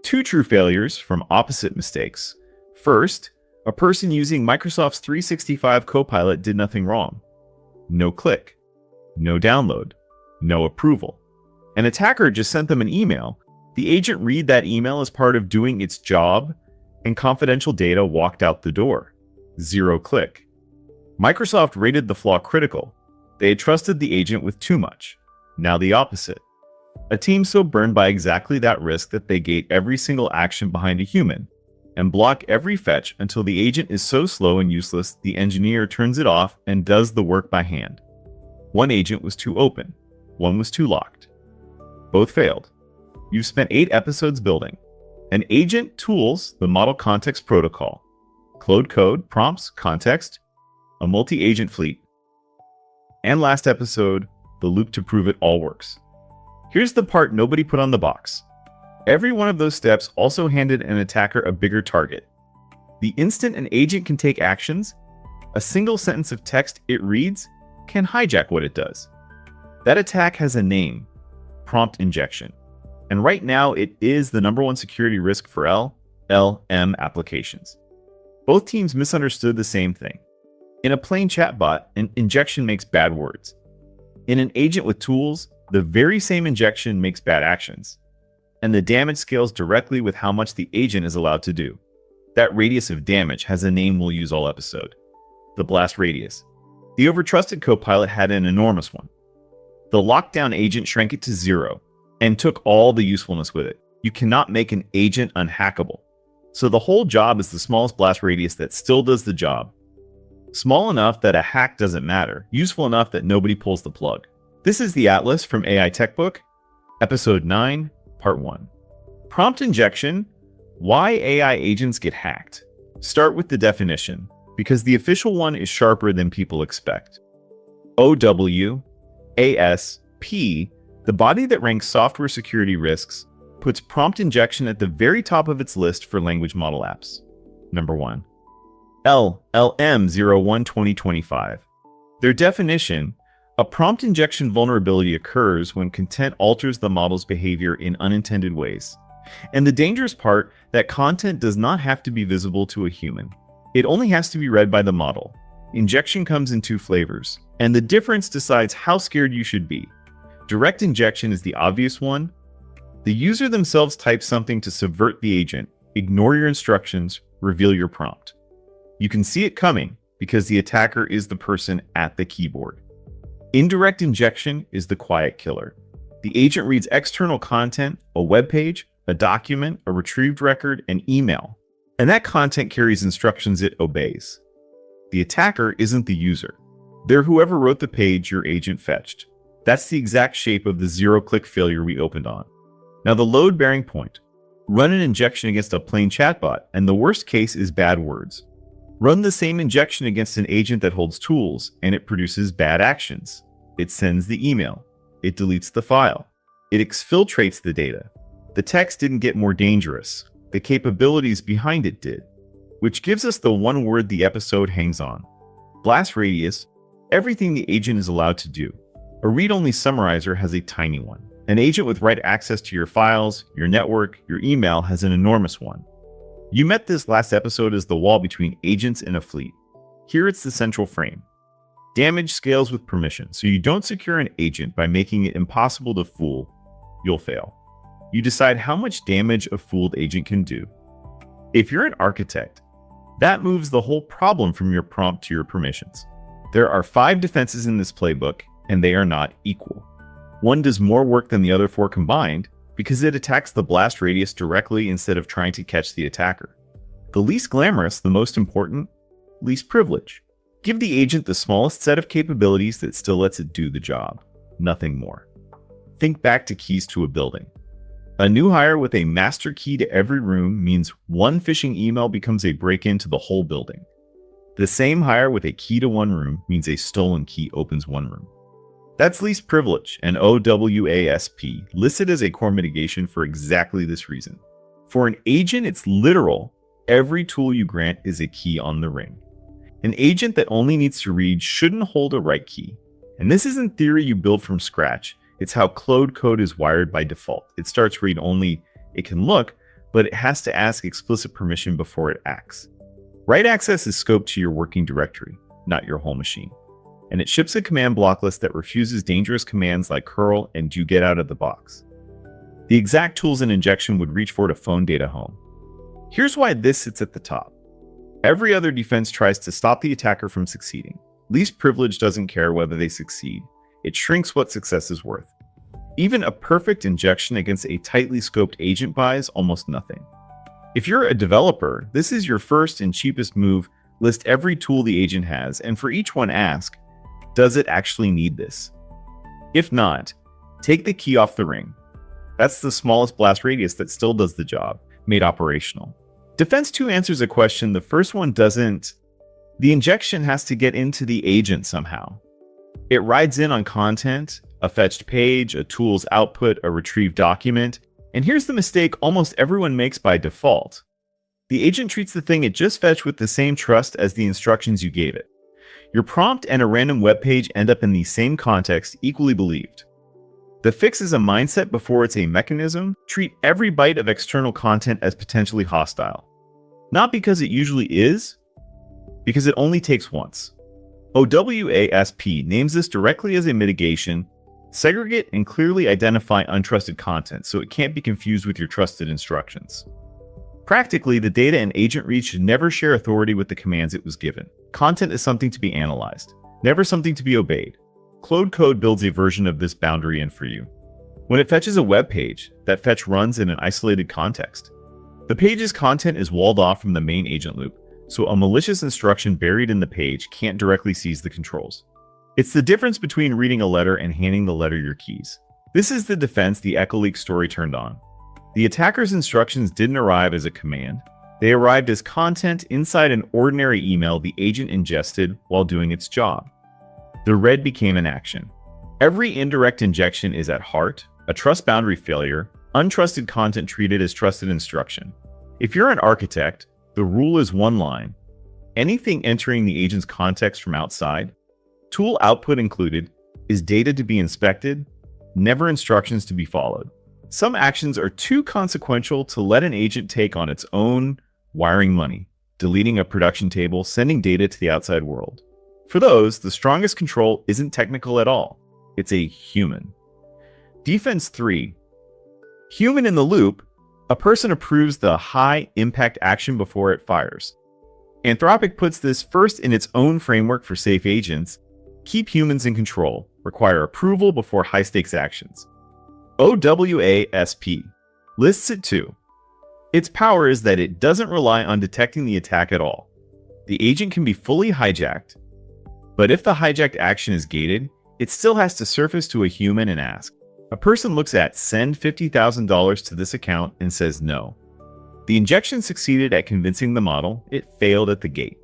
two true failures from opposite mistakes. First, a person using Microsoft's 365 Copilot did nothing wrong. No click, no download, no approval. An attacker just sent them an email. The agent read that email as part of doing its job, and confidential data walked out the door. Zero click. Microsoft rated the flaw critical. They had trusted the agent with too much. Now the opposite. A team so burned by exactly that risk that they gate every single action behind a human and block every fetch until the agent is so slow and useless the engineer turns it off and does the work by hand. One agent was too open. One was too locked. Both failed. You've spent 8 episodes building. An agent tools the model context protocol. Claude Code, prompts, context, a multi-agent fleet. And last episode, the loop to prove it all works. Here's the part nobody put on the box. Every one of those steps also handed an attacker a bigger target. The instant an agent can take actions, a single sentence of text it reads can hijack what it does. That attack has a name, prompt injection. And right now it is the #1 security risk for LLM applications. Both teams misunderstood the same thing. In a plain chatbot, an injection makes bad words. In an agent with tools, the very same injection makes bad actions. And the damage scales directly with how much the agent is allowed to do. That radius of damage has a name we'll use all episode. The blast radius. The over-trusted Copilot had an enormous one. The lockdown agent shrank it to 0 and took all the usefulness with it. You cannot make an agent unhackable. So the whole job is the smallest blast radius that still does the job. Small enough that a hack doesn't matter, useful enough that nobody pulls the plug. This is the Atlas from AI Tech Book, Episode 9, Part 1. Prompt injection, why AI agents get hacked. Start with the definition, because the official one is sharper than people expect. OWASP, the body that ranks software security risks, puts prompt injection at the very top of its list for language model apps. Number 1. LLM 01-2025. Their definition, a prompt injection vulnerability occurs when content alters the model's behavior in unintended ways. And the dangerous part, that content does not have to be visible to a human. It only has to be read by the model. Injection comes in 2 flavors, and the difference decides how scared you should be. Direct injection is the obvious one. The user themselves types something to subvert the agent, ignore your instructions, reveal your prompt. You can see it coming because the attacker is the person at the keyboard. Indirect injection is the quiet killer. The agent reads external content, a web page, a document, a retrieved record, an email, and that content carries instructions it obeys. The attacker isn't the user. They're whoever wrote the page your agent fetched. That's the exact shape of the 0-click failure we opened on. Now the load-bearing point. Run an injection against a plain chatbot, and the worst case is bad words. Run the same injection against an agent that holds tools, and it produces bad actions. It sends the email. It deletes the file. It exfiltrates the data. The text didn't get more dangerous. The capabilities behind it did. Which gives us the one word the episode hangs on. Blast radius, everything the agent is allowed to do. A read-only summarizer has a tiny one. An agent with write access to your files, your network, your email has an enormous one. You met this last episode as the wall between agents and a fleet. Here it's the central frame. Damage scales with permission, so you don't secure an agent by making it impossible to fool. You'll fail. You decide how much damage a fooled agent can do. If you're an architect, that moves the whole problem from your prompt to your permissions. There are 5 defenses in this playbook, and they are not equal. One does more work than the other 4 combined, because it attacks the blast radius directly instead of trying to catch the attacker. The least glamorous, the most important, least privilege. Give the agent the smallest set of capabilities that still lets it do the job. Nothing more. Think back to keys to a building. A new hire with a master key to every room means one phishing email becomes a break-in to the whole building. The same hire with a key to one room means a stolen key opens one room. That's least privilege, and OWASP, listed as a core mitigation for exactly this reason. For an agent, it's literal. Every tool you grant is a key on the ring. An agent that only needs to read shouldn't hold a write key. And this isn't theory you build from scratch. It's how Claude Code is wired by default. It starts read only. It can look, but it has to ask explicit permission before it acts. Write access is scoped to your working directory, not your whole machine. And it ships a command block list that refuses dangerous commands like curl and do get out of the box. The exact tools an injection would reach for to phone data home. Here's why this sits at the top. Every other defense tries to stop the attacker from succeeding. Least privilege doesn't care whether they succeed. It shrinks what success is worth. Even a perfect injection against a tightly scoped agent buys almost nothing. If you're a developer, this is your first and cheapest move. List every tool the agent has, and for each one ask, does it actually need this? If not, take the key off the ring. That's the smallest blast radius that still does the job, made operational. Defense 2 answers a question the first one doesn't. The injection has to get into the agent somehow. It rides in on content, a fetched page, a tool's output, a retrieved document, and here's the mistake almost everyone makes by default. The agent treats the thing it just fetched with the same trust as the instructions you gave it. Your prompt and a random web page end up in the same context, equally believed. The fix is a mindset before it's a mechanism. Treat every byte of external content as potentially hostile. Not because it usually is, because it only takes once. OWASP names this directly as a mitigation. Segregate and clearly identify untrusted content so it can't be confused with your trusted instructions. Practically, the data an agent reads should never share authority with the commands it was given. Content is something to be analyzed, never something to be obeyed. Claude Code builds a version of this boundary in for you. When it fetches a web page, that fetch runs in an isolated context. The page's content is walled off from the main agent loop, so a malicious instruction buried in the page can't directly seize the controls. It's the difference between reading a letter and handing the letter your keys. This is the defense the EchoLeak story turned on. The attacker's instructions didn't arrive as a command. They arrived as content inside an ordinary email the agent ingested while doing its job. The red became an action. Every indirect injection is at heart a trust boundary failure, untrusted content treated as trusted instruction. If you're an architect, the rule is one line. Anything entering the agent's context from outside, tool output included, is data to be inspected, never instructions to be followed. Some actions are too consequential to let an agent take on its own, wiring money, deleting a production table, sending data to the outside world. For those, the strongest control isn't technical at all. It's a human. Defense 3. Human in the loop. A person approves the high-impact action before it fires. Anthropic puts this first in its own framework for safe agents. Keep humans in control. Require approval before high-stakes actions. OWASP lists it too. Its power is that it doesn't rely on detecting the attack at all. The agent can be fully hijacked, but if the hijacked action is gated, it still has to surface to a human and ask. A person looks at send $50,000 to this account and says no. The injection succeeded at convincing the model, it failed at the gate.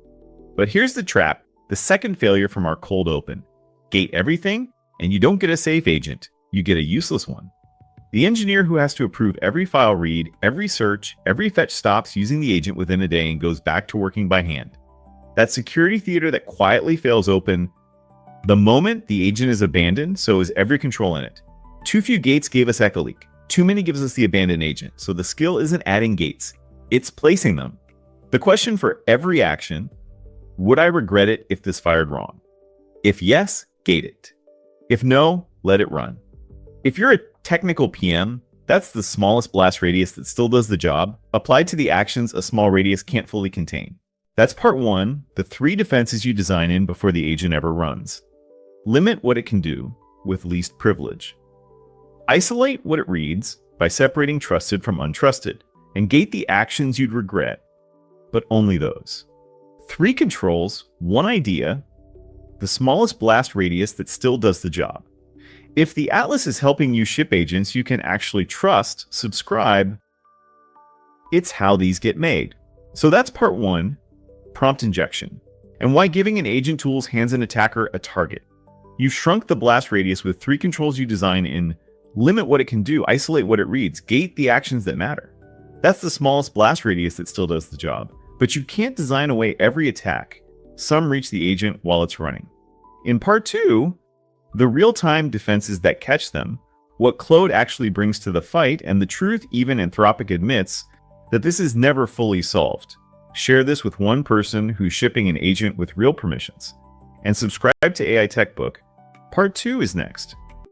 But here's the trap, the second failure from our cold open. Gate everything, and you don't get a safe agent, you get a useless one. The engineer who has to approve every file read, every search, every fetch stops using the agent within a day and goes back to working by hand. That security theater that quietly fails open the moment the agent is abandoned, so is every control in it. Too few gates gave us EchoLeak. Too many gives us the abandoned agent, so the skill isn't adding gates, it's placing them. The question for every action, would I regret it if this fired wrong? If yes, gate it. If no, let it run. If you're a technical PM, that's the smallest blast radius that still does the job, applied to the actions a small radius can't fully contain. That's part 1, the 3 defenses you design in before the agent ever runs. Limit what it can do with least privilege. Isolate what it reads by separating trusted from untrusted, and gate the actions you'd regret, but only those. 3 controls, 1 idea, the smallest blast radius that still does the job. If the Atlas is helping you ship agents you can actually trust, subscribe, it's how these get made. So that's part 1, prompt injection, and why giving an agent tools hands an attacker a target. You've shrunk the blast radius with 3 controls you design in. Limit what it can do, isolate what it reads, gate the actions that matter. That's the smallest blast radius that still does the job. But you can't design away every attack. Some reach the agent while it's running. In part 2, the real-time defenses that catch them, what Claude actually brings to the fight, and the truth even Anthropic admits, that this is never fully solved. Share this with one person who's shipping an agent with real permissions. And subscribe to AI Tech Book. Part 2 is next.